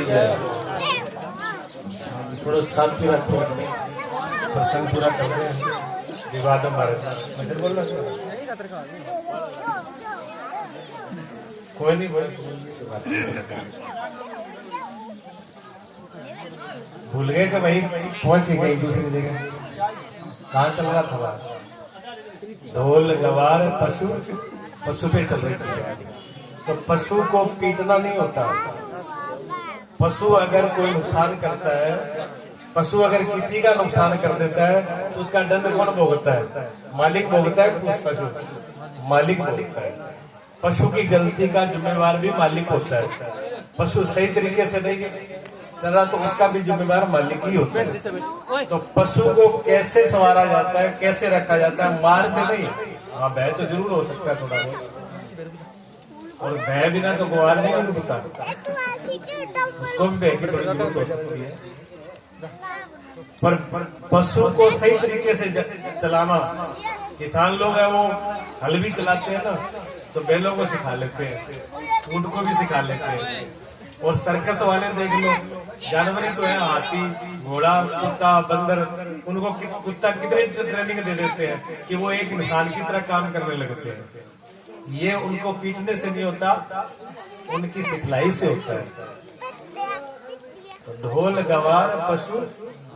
जय। थोड़ा शांति रखो, प्रसंग पूरा कर रहे हैं, विवाद हमारे बोल रहा कोई नहीं बोल, भूल गए कि वही पहुंच गए दूसरी जगह। कहाँ चल रहा था बात? ढोल गवार पशु, पशु पे चल रही थी। तो पशु को पीटना नहीं होता। पशु अगर कोई नुकसान करता है, पशु अगर किसी का नुकसान कर देता है तो उसका दंड कौन भोगता है? मालिक भोगता है। उस पशु मालिक भोगता है। पशु की गलती का जिम्मेवार भी मालिक होता है। पशु सही तरीके से नहीं चल रहा तो उसका भी जिम्मेवार मालिक ही होता है। तो पशु को कैसे संवारा जाता है, कैसे रखा जाता है? मार से नहीं। हाँ, भय तो जरूर हो सकता है थोड़ा बहुत, और भय बिना तो ग्वाल नहीं उठता। उसको भी भय की थोड़ी जरूरत हो सकती है, पर पशु को सही तरीके से चलाना। किसान लोग है वो हल भी चलाते हैं ना, तो बैलों को सिखा लेते हैं, ऊंट को भी सिखा लेते हैं। और सर्कस वाले देख लो, जानवर ही तो है, हाथी, घोड़ा, कुत्ता, बंदर, उनको कुत्ता कितनी ट्रेनिंग दे देते हैं कि वो एक इंसान की तरह काम करने लगते हैं। ये उनको पीटने से नहीं होता, उनकी सिखलाई से होता है। तो ढोल गवार पशु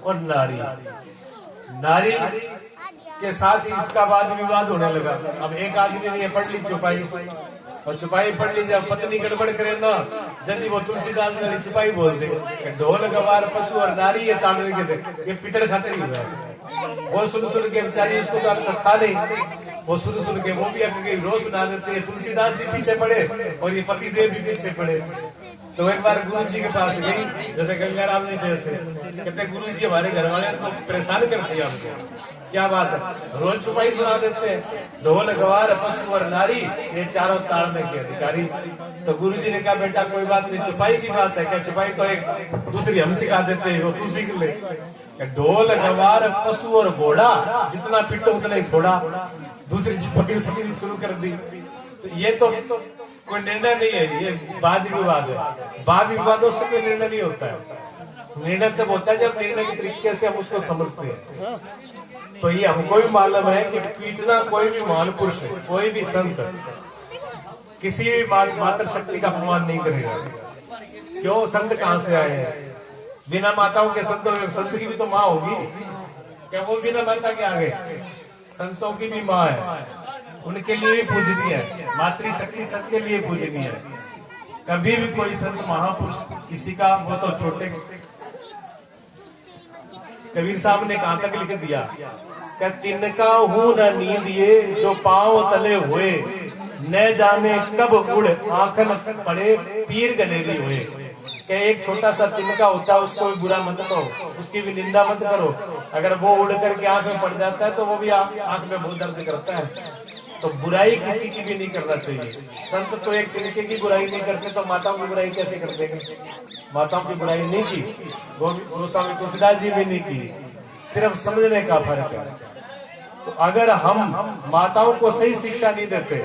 और नारी, नारी के साथ ही इसका वाद विवाद होने लगा। अब एक आदमी ने ये पढ़ ली चौपाई, और चौपाई पढ़ ली, जब पत्नी गड़बड़ करे ना, जल्दी वो तुलसीदास ने चौपाई बोल दे, ढोल गवार पशु और नारी, ये तांडव के थे, ये पिटड़ खाते ही हुआ। वो सुन के बेचारी, उसको तो अर्थ था नहीं, वो सुन के वो भी अपने रोज सुना देते हैं। तुलसीदास भी पीछे पड़े और ये पति देव भी पीछे पड़े। तो एक बार गुरु जी के पास गई, जैसे गंगाराम जी जैसे, कहते गुरु जी हमारे घर वाले तो परेशान करते हैं हमको। क्या बात है, रोज चुपाई सुना देते हैं, ढोल गवार पशु और नारी, ये चारों ताड़ने के अधिकारी। तो गुरु जी ने कहा बेटा कोई बात नहीं, चुपाई की बात है क्या? चुपाई तो एक दूसरी हम सिखा देते हैं, वो तू सीख ले। ढोल गवार पशु और घोड़ा, जितना पिटो उतना ही थोड़ा। दूसरी चुपाई उसकी शुरू कर दी। तो ये तो कोई निर्णय नहीं है, ये वाद विवाद है। वाद विवादों से कोई निर्णय नहीं होता है। निर्णय तब होता है जब निर्णय के तरीके से हम उसको समझते हैं। तो ये हमको भी मालूम है कि पीटना कोई भी महान पुरुष है, कोई भी संत किसी भी मातृ शक्ति का अपमान नहीं करेगा। क्यों? संत कहाँ से आए हैं? बिना माताओं के संत, संत की भी तो माँ होगी क्या? वो बिना माता के आ गए? संतों की भी माँ है, उनके लिए भी पूजनीय है। मातृशक्ति सबके लिए पूजनीय है। कभी भी कोई संत महापुरुष किसी का, वो तो छोटे कबीर साहब ने कहां तक लिख दिया, क्या तिनका हूं न नींद ये जो पांव तले हुए, न जाने कब उड़ आंखन पड़े पीर गनेरी हुए। क्या एक छोटा सा तिनका होता है, उसको भी बुरा मत करो, उसकी भी निंदा मत करो। अगर वो उड़ करके आंख में पड़ जाता है तो वो भी आंख में बहुत दर्द करता है। तो बुराई किसी की भी नहीं करना चाहिए। संत तो एक तिनके की बुराई नहीं करते, तो माताओं की बुराई कैसे कर देंगे? माताओं की बुराई नहीं की, गोस्वामी तुलसीदास जी भी नहीं की, सिर्फ समझने का फर्क है। तो अगर हम माताओं को सही शिक्षा नहीं देते,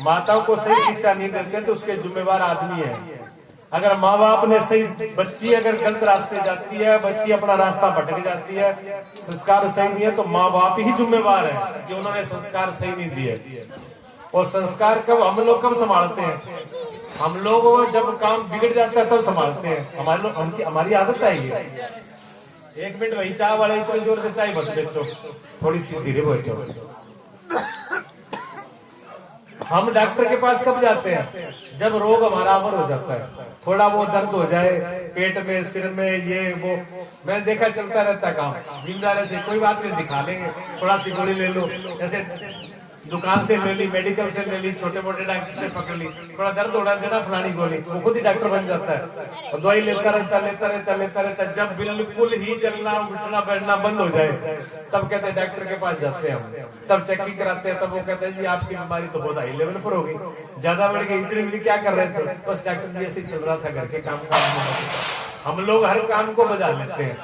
माताओं को सही शिक्षा नहीं देते, तो उसके जिम्मेवार आदमी है। अगर माँ बाप ने सही, बच्ची अगर गलत रास्ते जाती है, बच्ची अपना रास्ता भटक जाती है, संस्कार सही नहीं है, तो माँ बाप ही जिम्मेवार है कि उन्होंने संस्कार सही नहीं दिए। और संस्कार कब हम लोग कब संभालते हैं? हम लोग जब काम बिगड़ जाता है तब संभालते हैं। हमारी आदत है ये। 1 मिनट वही चाय वाले इतनी जोर से चाय बस बेचो, थोड़ी सी धीरे बेचो। हम डॉक्टर के पास कब जाते हैं? जब रोग हमारा अमर हो जाता है, थोड़ा वो दर्द हो जाए पेट में, सिर में, ये वो। मैं देखा चलता रहता काम, जिम्मेदारी से कोई बात नहीं, दिखा लेंगे, थोड़ा सी गोली ले लो। जैसे दुकान से ले ली, मेडिकल से ले ली, छोटे मोटे डॉक्टर से पकड़ ली, थोड़ा दर्द होना देना फलानी गोली, वो खुद ही डॉक्टर बन जाता है और दवाई लेता रहता। जब बिल्कुल ही चलना उठना बैठना बंद हो जाए, तब कहते हैं डॉक्टर के पास जाते हैं हम, तब चेकिंग कराते हैं, तब वो कहते हैं जी आपकी बीमारी तो बहुत हाई लेवल पर होगी, ज्यादा बढ़ गई। इतनी क्या कर रहे थे? बस डॉक्टर जी ऐसे चल रहा था, घर के काम हम लोग हर काम को बजा लेते हैं,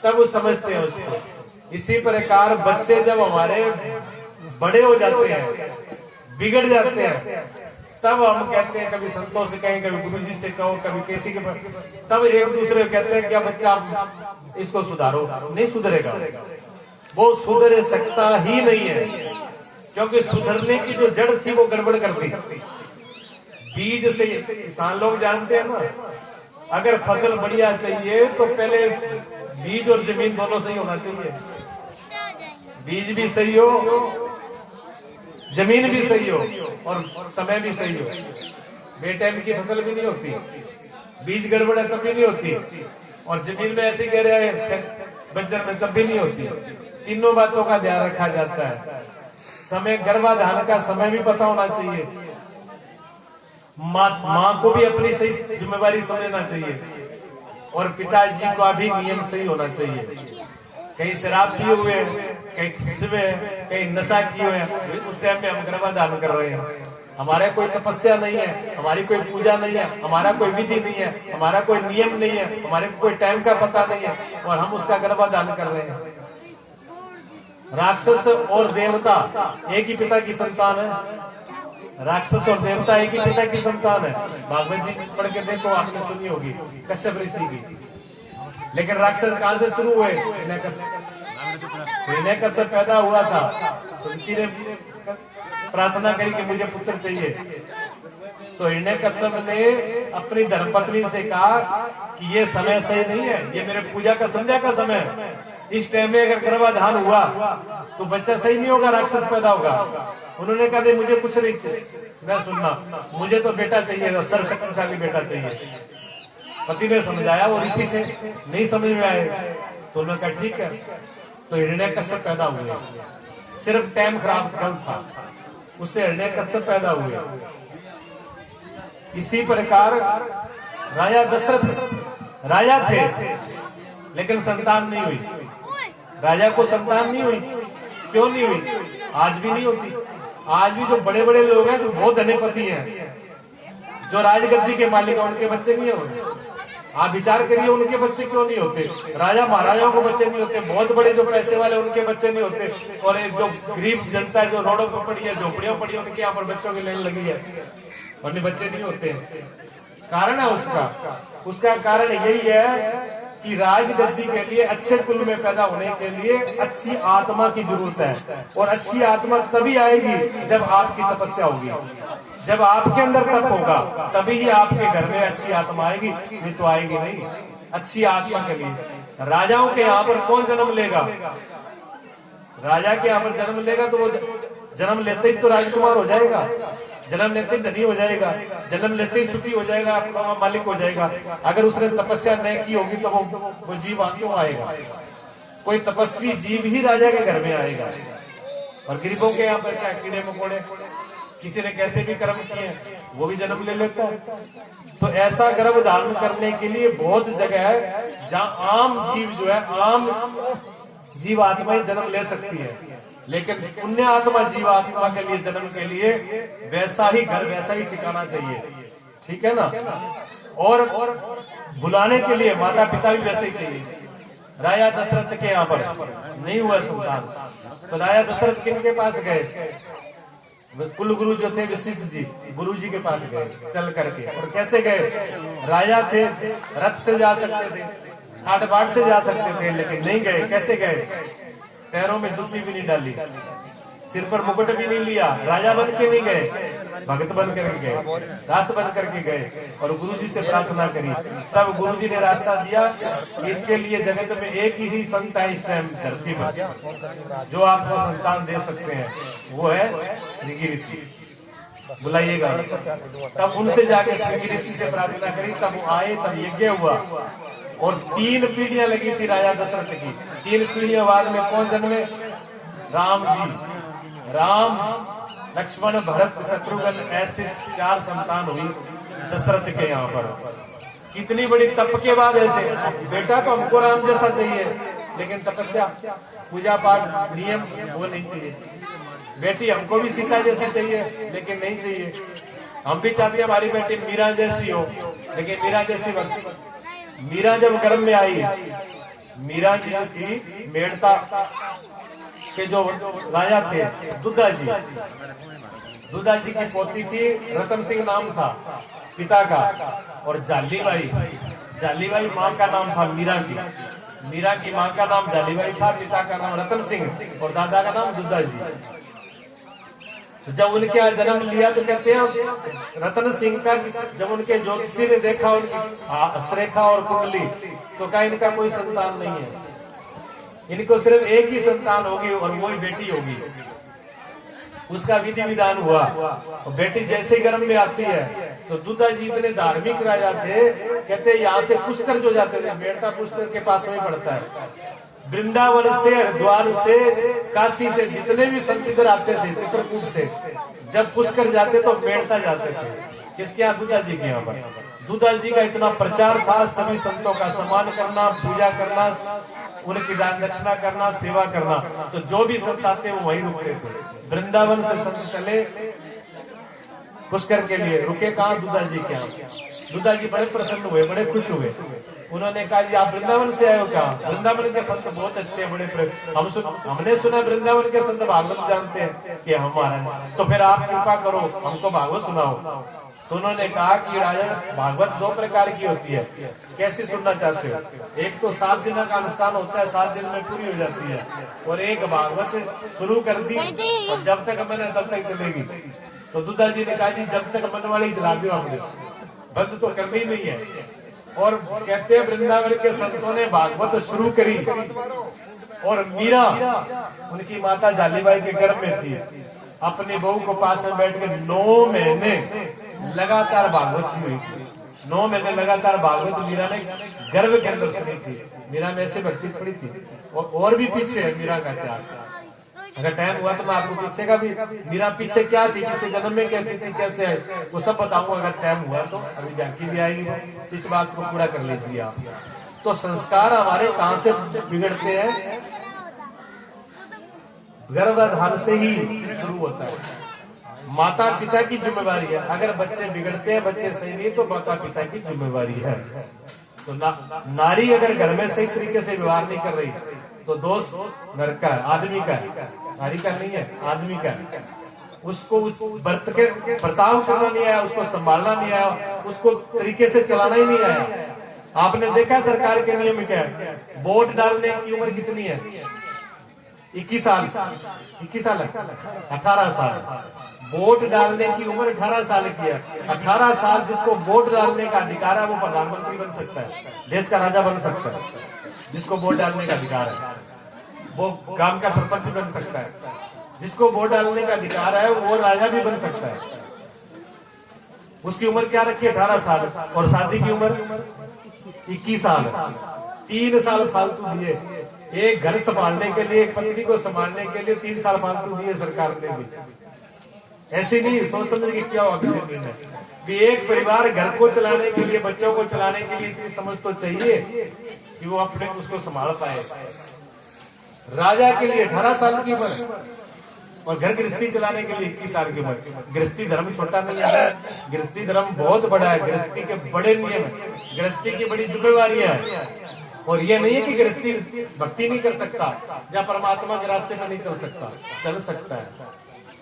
तब वो समझते हैं उसको। इसी प्रकार बच्चे जब हमारे बड़े हो जाते हैं, बिगड़ जाते हैं, तब हम कहते हैं, कभी संतों से कहें, कभी गुरुजी से कहो, कभी किसी के, तब एक दूसरे को कहते हैं क्या बच्चा इसको सुधारो, नहीं सुधरेगा, वो सुधर सकता ही नहीं है, क्योंकि सुधरने की जो जड़ थी वो गड़बड़ कर दी। बीज से किसान लोग जानते हैं ना, अगर फसल बढ़िया चाहिए तो पहले बीज और जमीन दोनों सही होना चाहिए। बीज भी सही हो, जमीन भी सही हो और समय भी सही हो। बेटाइम की फसल भी नहीं होती, बीज गड़बड़ है तब भी नहीं होती, और जमीन में ऐसे कह रहे हैं बंजर में तब भी नहीं होती। तीनों बातों का ध्यान रखा जाता है। समय, गर्भाधान का समय भी पता होना चाहिए। माँ को भी अपनी सही जिम्मेवारी समझना चाहिए, और पिताजी का भी नियम सही होना चाहिए। कहीं शराब पिए हुए, कहीं खुशी में, कहीं नशा किए हुए, उस टाइम में हम गर्भाधान कर रहे हैं। हमारा कोई तपस्या नहीं है, हमारी कोई पूजा नहीं है, हमारा कोई विधि नहीं है, हमारा कोई नियम नहीं है, हमारे को कोई टाइम का पता नहीं है, और हम उसका गर्भाधान कर रहे हैं। राक्षस और देवता एक ही पिता की संतान है। राक्षस और देवता एक ही पिता की संतान है। भागवत जी पढ़ के देखो, आपने सुनी होगी कश्यप ऋषि की। लेकिन राक्षस कहां से शुरू हुए? हिरण्यकश्यप पैदा हुआ था तो उनकी ने प्रार्थना करी कि मुझे पुत्र चाहिए, तो हिरण्यकश्यप ने अपनी धर्मपत्नी से कहा कि ये समय सही नहीं है, ये मेरे पूजा का संध्या का समय है। इस टाइम में अगर गर्भाधान हुआ तो बच्चा सही नहीं होगा, राक्षस पैदा होगा। उन्होंने कहा नहीं, मुझे कुछ नहीं चाहिए, मैं सुनना, मुझे तो बेटा चाहिए, सर्वशक्तिशाली बेटा चाहिए। पति ने समझाया, वो ऋषि थे, नहीं समझ में आए, तो उन्होंने कहा ठीक है। तो हिरण्यकश्यप पैदा हुए, सिर्फ टाइम खराब कम था, उससे हिरण्यकश्यप पैदा हुए। इसी प्रकार राजा दशरथ राजा थे लेकिन संतान नहीं हुई। राजा को संतान नहीं हुई, क्यों नहीं हुई? आज भी नहीं होती। आज भी जो बड़े बड़े लोग हैं, जो बहुत धनीपति हैं, जो राजगद्दी के मालिक हैं, उनके बच्चे नहीं होते। आप विचार करिए, उनके बच्चे क्यों नहीं होते? राजा महाराजाओं को बच्चे नहीं होते, बहुत बड़े जो पैसे वाले उनके बच्चे नहीं होते, और एक जो गरीब जनता है जो रोडों पर पड़ी है, झोपड़ियों पड़ी है, उनके यहाँ पर बच्चों की लाइन लगी है, उनके बच्चे नहीं होते। कारण है उसका कारण यही है कि राजगद्दी के लिए, अच्छे कुल में पैदा होने के लिए अच्छी आत्मा की जरूरत है, और अच्छी आत्मा तभी आएगी जब आपकी तपस्या होगी, जब आपके अंदर तप होगा, तभी ही आपके घर में अच्छी आत्मा आएगी, नहीं तो आएगी नहीं। अच्छी आत्मा के लिए राजाओं के यहाँ पर कौन जन्म लेगा? राजा के यहाँ पर जन्म लेगा तो वो जन्म लेते ही तो राजकुमार हो जाएगा, जन्म लेते ही धनी हो जाएगा, जन्म लेते ही सुखी हो जाएगा, मालिक हो जाएगा। अगर उसने तपस्या नहीं की होगी तो वो जीव क्यों आएगा? कोई तपस्वी जीव ही राजा के घर में आएगा। और गरीबों के यहाँ पर क्या कीड़े मकोड़े, किसी ने कैसे भी कर्म किए वो भी जन्म ले लेता है। तो ऐसा गर्भ धारण करने के लिए बहुत जगह है जहाँ आम जीव जो है, आम जीव आत्माएं जन्म ले सकती है, लेकिन पुण्य आत्मा जीवात्मा के लिए जन्म के लिए वैसा ही घर, वैसा ही ठिकाना चाहिए, ठीक है ना। और बुलाने के लिए माता पिता भी वैसे ही चाहिए। राजा दशरथ के यहाँ पर नहीं हुआ संतान, तो राजा दशरथ किन के पास गए? कुल गुरु जो थे वशिष्ठ जी, गुरु जी के पास गए चल करके। और कैसे गए? राजा थे, रथ से जा सकते थे, ठाट बाट से जा सकते थे, लेकिन नहीं गए। कैसे गए? पैरों में जूती भी नहीं डाली, सिर पर मुकुट भी नहीं लिया, राजा बन के नहीं गए, भगत बन करके गए, दास बन करके गए, और गुरुजी से प्रार्थना करी। तब गुरुजी ने रास्ता दिया कि इसके लिए जगत में एक ही संत है इस टाइम धरती पर जो आपको संतान दे सकते हैं, वो है श्रृंगी ऋषि, बुलाइएगा। तब उनसे जाके श्रृंगी ऋषि से प्रार्थना करी, तब वो आए, तब यज्ञ हुआ। और 3 पीढ़ियां लगी थी राजा दशरथ की। 3 पीढ़ियों बाद में कौन जन्मे? राम जी। राम, लक्ष्मण, भरत, शत्रुघ्न, ऐसे 4 संतान हुई दशरथ के यहाँ पर। कितनी बड़ी तप के बाद ऐसे बेटा तो हमको राम जैसा चाहिए, लेकिन तपस्या, पूजा पाठ, नियम वो नहीं चाहिए। बेटी हमको भी सीता जैसी चाहिए, लेकिन नहीं चाहिए। हम भी चाहते हैं हमारी बेटी मीरा जैसी हो, लेकिन मीरा जैसी बन। मीरा जब गर्भ में आई, मीरा जी थी मेड़ता के जो राजा थे, दुद्धा जी। दूधा जी की पोती थी, रतन सिंह नाम था पिता का, और जालीबाई माँ का नाम था मीरा की माँ का नाम जालीबाई था, पिता का नाम रतन सिंह और दादा का नाम दूधा जी। तो जब उनके यहाँ जन्म लिया तो कहते हैं रतन सिंह का, जब उनके ज्योतिषी ने देखा उनकी हस्तरेखा और कुंडली, तो कहा इनका कोई संतान नहीं है, इनको सिर्फ एक ही संतान होगी और वो ही बेटी होगी। उसका विधि विधान हुआ, और बेटी जैसे ही गर्भ में आती है तो दूधा जी इतने धार्मिक राजा थे, कहते यहाँ से पुष्कर जो जाते थे, बेड़ता पुष्कर के पास में पड़ता है, वृंदावन से, हरिद्वार से, काशी से जितने भी संत इधर आते थे, चित्रकूट से, जब पुष्कर जाते तो बेड़ता जाते थे। किसके यहाँ? दूधा जी के यहाँ पर। दूधा जी का इतना प्रचार था, सभी संतों का सम्मान करना, पूजा करना, उनकी दान दक्षिणा करना, सेवा करना। तो जो भी संत आते वो वहीं रुकते थे। वृंदावन से संत चले पुष्कर के लिए, रुके कहाँ? दूधा जी के यहाँ। दूधा जी बड़े प्रसन्न हुए, बड़े खुश हुए। उन्होंने कहा जी आप वृंदावन से आए हो क्या? वृंदावन के संत बहुत अच्छे हैं, बड़े हमने सुना वृंदावन के संत भागवत जानते हैं कि हमारा, तो फिर आप कृपा करो हमको भागवत सुनाओ। तो उन्होंने कहा कि राजन भागवत दो प्रकार की होती है, कैसे सुनना चाहते हो? एक तो 7 दिन का अनुष्ठान होता है, 7 दिन में पूरी हो जाती है, और एक भागवत शुरू कर दी और जब तक मैंने तब तक चलेगी। तो दूधा जी ने कहा जी जब तक मन वाली चला दो, हमने बंद तो करनी ही नहीं है। और कहते हैं वृंदावन के संतों ने भागवत शुरू करी, और मीरा उनकी माता जालीबाई के गर्भ में थी, अपनी बहू को पास में बैठ के 9 महीने लगातार भागवत हुई थी। 9 महीने लगातार भागवत मीरा ने गर्भ के अंदर सुनी थी। मीरा में ऐसे भक्ति पड़ी थी, और भी पीछे है मीरा का इतिहास। अगर टाइम हुआ तो मैं आपको पीछे का भी, मीरा पीछे क्या थी, पिछले जन्म में कैसी थी, कैसे है, वो सब बताऊंगा अगर टाइम हुआ तो। अभी जानकी भी आएगी, तो इस बात को पूरा कर लीजिए आप। तो संस्कार हमारे कहाँ से बिगड़ते हैं? गर्भाधान से ही शुरू होता है। माता पिता की जिम्मेवारी है, अगर बच्चे बिगड़ते हैं, बच्चे सही नहीं, तो माता पिता की जिम्मेवारी है। तो नारी अगर घर में सही तरीके से व्यवहार नहीं कर रही तो दोष घर का है, आदमी का है, नारी का नहीं है, आदमी का है। उसको उस व्रत के बर्ताव करना नहीं आया, उसको संभालना नहीं आया, उसको तरीके से चलाना ही नहीं आया। आपने देखा सरकार के नियम क्या है? वोट डालने की उम्र कितनी है? 21 साल, 18 साल। वोट डालने की उम्र 18 साल की है। 18 साल जिसको वोट डालने का अधिकार है वो प्रधानमंत्री बन सकता है, देश का राजा बन सकता है। जिसको वोट डालने का अधिकार है वो गांव का सरपंच बन सकता है, जिसको वोट डालने का अधिकार है वो राजा भी बन सकता है। उसकी उम्र क्या रखी है? 18 साल। और शादी की उम्र 21 साल। 3 साल फालतू दिए एक घर संभालने के लिए, एक पत्नी को संभालने के लिए 3 साल फालतू दिए सरकार ने भी। ऐसे नहीं सोच समझ के क्या हुआ किसी दिन भी, एक परिवार घर को चलाने के लिए, बच्चों को चलाने के लिए इतनी समझ तो चाहिए कि वो अपने उसको संभाल पाए। राजा के लिए 18 साल की उम्र, और घर गृहस्थी चलाने के लिए 21 साल की उम्र। गृहस्थी धर्म छोटा नहीं है, गृहस्थी धर्म बहुत बड़ा है। गृहस्थी के बड़े नियम है, गृहस्थी की बड़ी जिम्मेवारियां है। और ये नहीं है कि गृहस्थी भक्ति नहीं कर सकता, या परमात्मा के रास्ते में नहीं चल सकता, चल सकता है।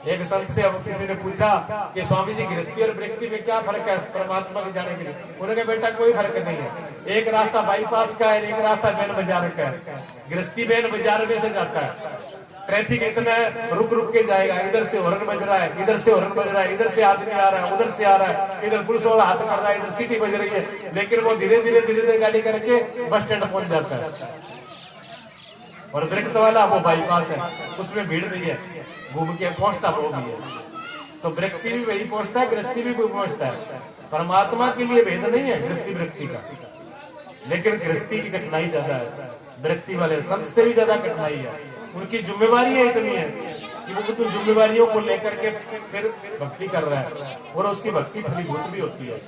एक संत से अब किसी ने पूछा कि स्वामी जी गृहस्थी और गृहस्थी में क्या फर्क है परमात्मा के जाने के लिए? उन्होंने कहा बेटा कोई फर्क नहीं है, एक रास्ता बाईपास का है, एक रास्ता बैन बाजार का है। गृहस्थी बैन बाजार में से जाता है, ट्रैफिक इतना है, रुक रुक के जाएगा, इधर से हॉर्न बज रहा है, इधर से हॉर्न बज रहा है, इधर से आदमी आ रहा है, उधर से आ रहा है, इधर पुलिस वाला हाथ कर रहा है, इधर सीटी बज रही है, लेकिन वो धीरे धीरे गाड़ी करके बस स्टैंड पहुंच जाता है। और वृक्ष वाला वो बाईपास है, उसमें भीड़ नहीं है, घूम के पहुंचता वो भी है। तो व्यक्ति भी वही पहुंचता है, गृहस्थी भी पहुंचता है। परमात्मा के लिए भेद नहीं है गृहस्थी व्यक्ति का, लेकिन गृहस्थी की कठिनाई ज्यादा है। व्यक्ति वाले संत से भी ज्यादा कठिनाई है, उनकी जिम्मेवारियां इतनी है कि वो तो जिम्मेवारियों को लेकर के फिर भक्ति कर रहा है, और उसकी भक्ति फलीभूत भी होती है,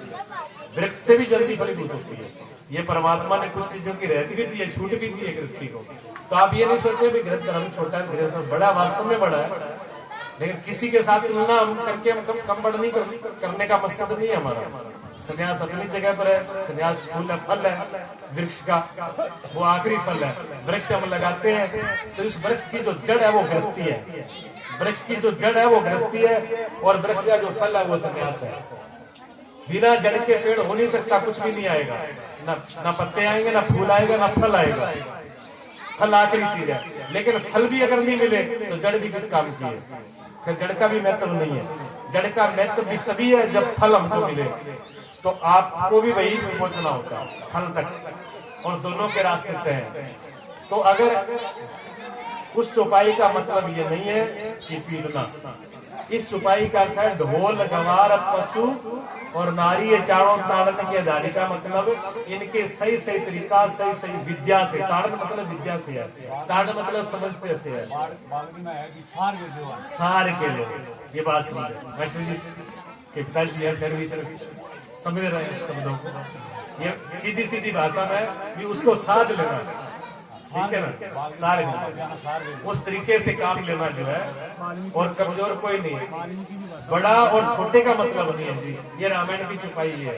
वृक्ष से भी जल्दी फलीभूत होती है। ये परमात्मा ने कुछ चीजों की रहती भी दी है, छूट भी दी है गृहस्थी को। तो आप ये नहीं सोचे भी गृहस्थ धर्म छोटा है, गृहस्थ धर्म बड़ा, वास्तव में बड़ा है, लेकिन किसी के साथ तुलना हम करके हम कम बड़ नहीं करने का मकसद नहीं है हमारा। संन्यास अपनी जगह पर है, संन्यास फूल है, फल है वृक्ष का, वो आखिरी फल है। वृक्ष हम लगाते हैं तो इस वृक्ष की जो जड़ है वो गृहस्थी है, वृक्ष की जो जड़ है वो गृहस्थी है, और वृक्ष का जो फल है वो संन्यास है। बिना जड़ के पेड़ हो नहीं सकता, कुछ भी नहीं आएगा, ना पत्ते आएंगे, ना फूल आएगा, ना फल आएगा। फल आखिरी चीज है, लेकिन फल भी अगर नहीं मिले तो जड़ भी किस काम की है? फिर जड़ का भी महत्व नहीं है। जड़ का महत्व भी तभी है जब फल हमको मिले, तो आपको भी वही पहुंचना होता है फल तक, और दोनों के रास्ते तय हैं। तो अगर उस चौपाई का मतलब ये नहीं है कि पीटना, इस चौपाई का अर्थ है ढोल गवार पशु और नारी ये चारों ताड़न की आधारी का मतलब इनके सही सही तरीका, सही सही विद्या से, ताड़न मतलब विद्या से है, ताड़न मतलब समझते से है, सार के लोग। ये बात समझे मास्टर जी के पिताजी है, फिर भी समझ रहे हैं शब्दों को, ये सीधी सीधी भाषा में भी उसको साध लेना, ठीक है ना, सारे उस तरीके से काम लेना जो है, और कमजोर कोई नहीं है, बड़ा और छोटे का मतलब नहीं है जी। ये रामायण की छुपाई है।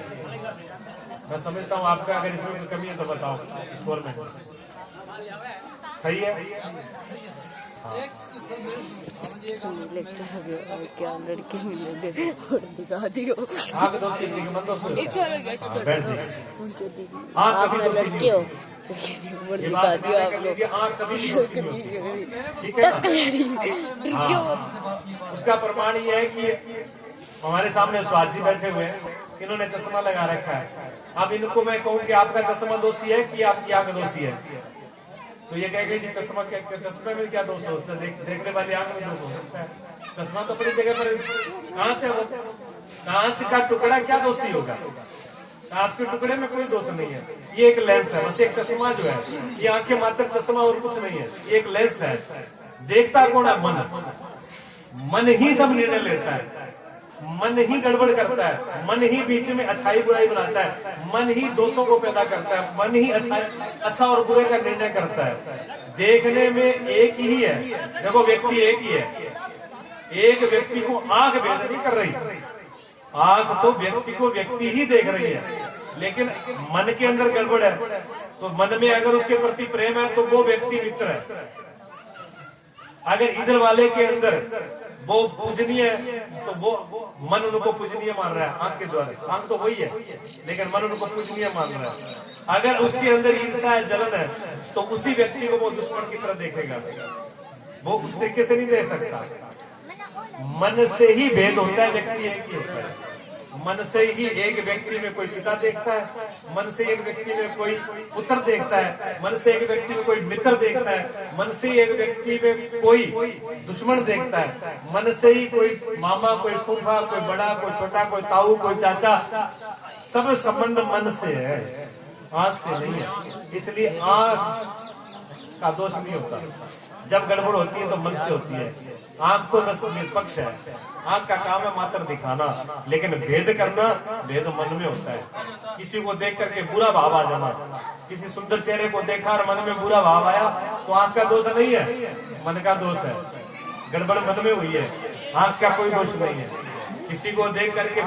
मैं समझता हूँ आपका अगर इसमें कोई कमी है तो बताओ, स्कोर में सही है। क्या लड़के मिलेंगे और दिखा दियो आप लड़के हो, दिखा दियो आप लोग। उसका प्रमाण ये है कि हमारे सामने स्वाद जी बैठे हुए हैं, इन्होंने चश्मा लगा रखा है। अब इनको मैं कहूँ कि आपका चश्मा दोषी है कि आपकी आंख दोषी है, तो ये कहेंगे जी चश्मे में क्या दोष होता है, देखने वाली आंख में दोष हो सकता है। चश्मा तो अपनी जगह पर कांच है, वो कांच का टुकड़ा क्या दोषी होगा? कांच के टुकड़े में कोई दोष नहीं है, ये एक लेंस है बस। एक चश्मा जो है ये आंखें मात्र चश्मा और कुछ नहीं है, ये एक लेंस है। देखता कौन है? मन। मन ही सब निर्णय लेता है, मन ही गड़बड़ करता है, मन ही बीच में अच्छाई बुराई बनाता है, मन ही दोषों को पैदा करता है, मन ही अच्छा और बुरे का निर्णय करता है। देखने में एक ही है, देखो व्यक्ति एक ही है, एक व्यक्ति को आंख भेद नहीं कर रही, आंख तो व्यक्ति को व्यक्ति ही देख रही है, लेकिन मन के अंदर गड़बड़ है। तो मन में अगर उसके प्रति प्रेम है तो वो व्यक्ति मित्र है, अगर इधर वाले के अंदर वो पूजनीय है तो वो मन उनको पूजनीय मान रहा है आंख के द्वारा, आंख तो वही है लेकिन मन उनको पूजनीय मान रहा है। अगर उसके अंदर ईर्ष्या है, जलन है, तो उसी व्यक्ति को वो दुश्मन की तरह देखेगा, वो उस तरीके से नहीं दे सकता। मन से ही भेद होता है, व्यक्ति एक ही होता है। मन से ही एक व्यक्ति में कोई पिता देखता है, मन से एक व्यक्ति में कोई पुत्र देखता है, मन से एक व्यक्ति में कोई मित्र देखता है, मन से एक व्यक्ति में कोई दुश्मन देखता है, मन से ही कोई मामा, कोई फूफा, कोई बड़ा, कोई छोटा, कोई ताऊ, कोई चाचा, सब संबंध मन से है, आंख से नहीं है। इसलिए आंख का दोष नहीं होता, जब गड़बड़ होती है तो मन से होती है। आंख तो निष्पक्ष है, आंख का काम है मात्र दिखाना, लेकिन भेद करना, भेद मन में होता है। किसी को देख करके बुरा भाव आ जाना, किसी सुंदर चेहरे को देखा और मन में बुरा भाव आया तो आंख का दोष नहीं है, मन का दोष है, गड़बड़ मन में हुई है, आंख का कोई दोष नहीं है। किसी को देख करके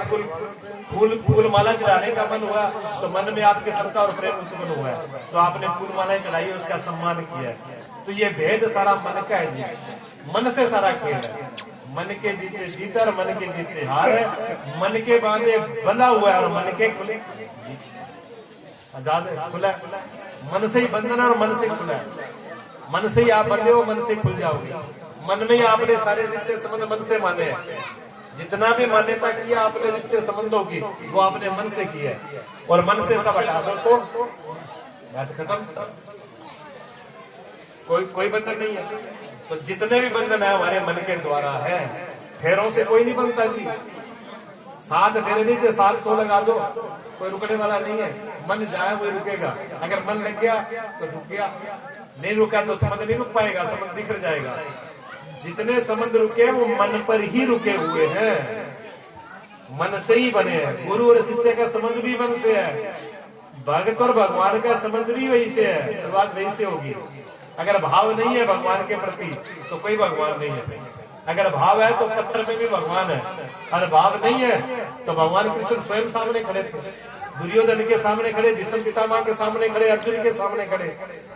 फूल माला चढ़ाने का मन हुआ तो मन में आपके श्रद्धा और प्रेम उत्पन्न हुआ है, तो आपने फूल मालाएं चढ़ाई, उसका सम्मान किया। तो ये भेद सारा मन का है जी, मन से सारा खेल है। मन के जीते जीता और मन के जीते हार है, मन के बांधे बंधा हुआ है और मन के खुले आजाद खुला। मन से ही बंधना और मन से खुला है, मन से ही आप बंधे हो, मन से खुल जाओगे। मन में ही आपने सारे रिश्ते संबंध मन से माने हैं, जितना भी मान्यता किया आपने रिश्ते संबंधों की वो आपने मन से किया है, और मन से सब हटा दो तो बात खत्म, कोई बंधन नहीं है। तो जितने भी बंधन है हमारे मन के द्वारा है, फेरों से कोई नहीं बनता जी। 7 फेरे नहीं से 700 लगा दो, कोई रुकने वाला नहीं है। मन जाए वो रुकेगा, अगर मन लग गया तो रुक गया, नहीं रुका तो संबंध नहीं रुक पाएगा, संबंध बिखर जाएगा। जितने संबंध रुके वो मन पर ही रुके हुए हैं, मन से ही बने हैं। गुरु और शिष्य का संबंध भी मन से है, भक्त और भगवान का संबंध भी वही से है, शुरुआत वही से होगी। अगर भाव नहीं है भगवान के प्रति तो कोई भगवान नहीं है। अगर भाव है तो पत्थर में भी भगवान है, और भाव नहीं है तो भगवान कृष्ण स्वयं सामने खड़े थे, दुर्योधन के सामने खड़े, भीष्म पितामह के सामने खड़े, अर्जुन के सामने खड़े।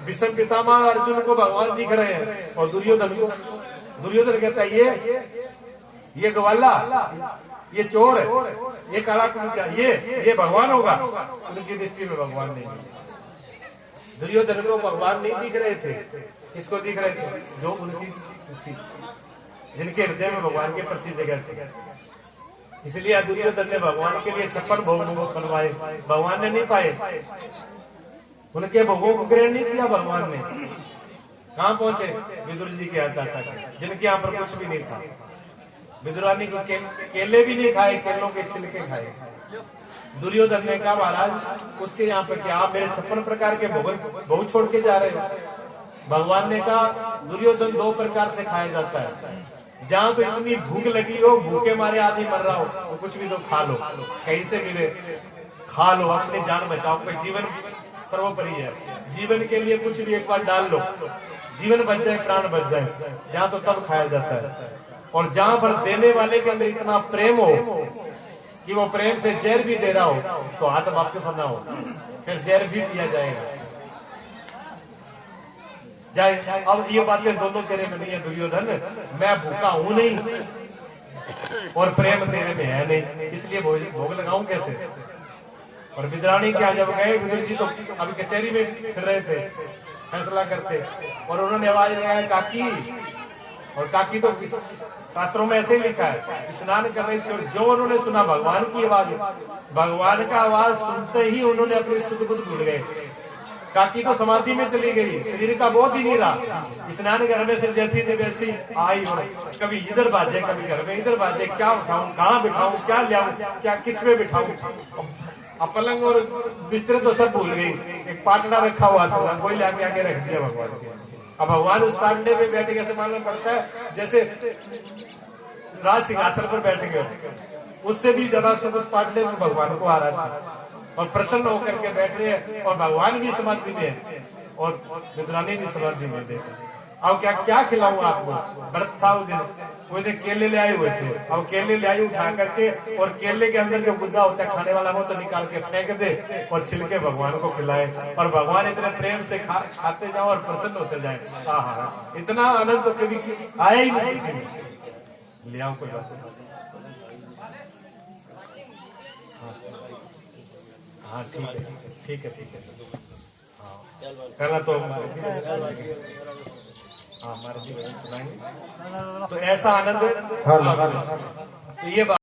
भीष्म पितामह अर्जुन को भगवान दिख रहे हैं और दुर्योधन कहता है ये गवाला, ये चोर है, ये काला कुत्ता, ये भगवान होगा। उनकी दृष्टि में भगवान नहीं है। दुर्योधन को भगवान नहीं दिख रहे थे, किसको दिख रहे थे? जो उनकी दृष्टि, जिनके हृदय में भगवान के प्रति जगह थी। इसलिए दुर्योधन ने भगवान के लिए 56 भोग बनवाए, भगवान ने नहीं पाए। उनके भोगों को ग्रहण नहीं किया भगवान ने। कहाँ पहुंचे? विदुर जी के चाचा के, जिनके यहाँ पर कुछ भी नहीं था। विदुरानी को केले भी नहीं खाए, केलों के छिलके खाए। दुर्योधन ने कहा महाराज उसके यहाँ पर क्या आप मेरे 56 प्रकार के भोग छोड़ के जा रहे हो? भगवान ने कहा दुर्योधन 2 प्रकार से खाया जाता है, जहाँ तो इतनी भूख लगी हो, भूखे मारे आदमी मर रहा हो, तो कुछ भी तो खा लो, कहीं से मिले खा लो, अपनी जान बचाओ। कोई जीवन सर्वोपरि है, जीवन के लिए कुछ भी एक बार डाल लो, जीवन बच जाए, प्राण बच जाए, जहाँ तो तब खाया जाता है। और जहाँ पर देने वाले के अंदर इतना प्रेम हो कि वो प्रेम से जहर भी दे रहा हो तो हाथ वापस ना हो, फिर जहर भी पिया जाएगा। जाए अब ये बातें दोनों तेरे में नहीं है दुर्योधन, मैं भूखा हूं नहीं और प्रेम तेरे में है नहीं, इसलिए भोग लगाऊं कैसे? और विद्राणी क्या जब गए, विदुर जी तो अभी कचहरी में फिर रहे थे, फैसला करते, और उन्होंने आवाज लगाया काकी, और काकी तो शास्त्रों में ऐसे ही लिखा है, स्नान कर रहे थे, जो उन्होंने सुना भगवान की आवाज, भगवान का आवाज सुनते ही उन्होंने अपनी शुद्ध बुद्ध भूल गए। काकी तो समाधि में चली गई, शरीर का बोध ही नहीं रहा, स्नान करने से जैसी थी वैसी आई हो, कभी इधर बाजे कभी घर में इधर बाजे, क्या उठाऊं, कहाँ बिठाऊं, क्या लाऊं, क्या किस में बिठाऊं। अब पलंग और बिस्तर तो सब भूल गई, एक पाटना रखा हुआ था, कोई लाके आगे रख दिया भगवान के। अब भगवान उस पाटने पे बैठे, कैसे मालूम पड़ता है जैसे राज सिंहासन पर बैठ गए, उससे भी ज्यादा सुख उस पाटने में भगवान को आ रहा था, और प्रसन्न होकर के बैठ रहे हैं, और भगवान भी समाधि में है और विद्रानी भी समाधि में थे। अब क्या खिलाऊं आपको? व्रत था उस दिन, वो केले ले आए हुए थे, अब केले ले आई उठा करके, और केले के अंदर जो गुद्दा होता है खाने वाला वो तो निकाल के फेंक दे, और छिलके भगवान को खिलाए, और भगवान इतने प्रेम से खाते जाओ और प्रसन्न होते जाए। इतना आनंद तो कभी आया ही नहीं किसी में। ले आओ कोई बात नहीं। हाँ ठीक है पहला तो हमारे जी सुनाएंगे, तो ऐसा आनंद तो ये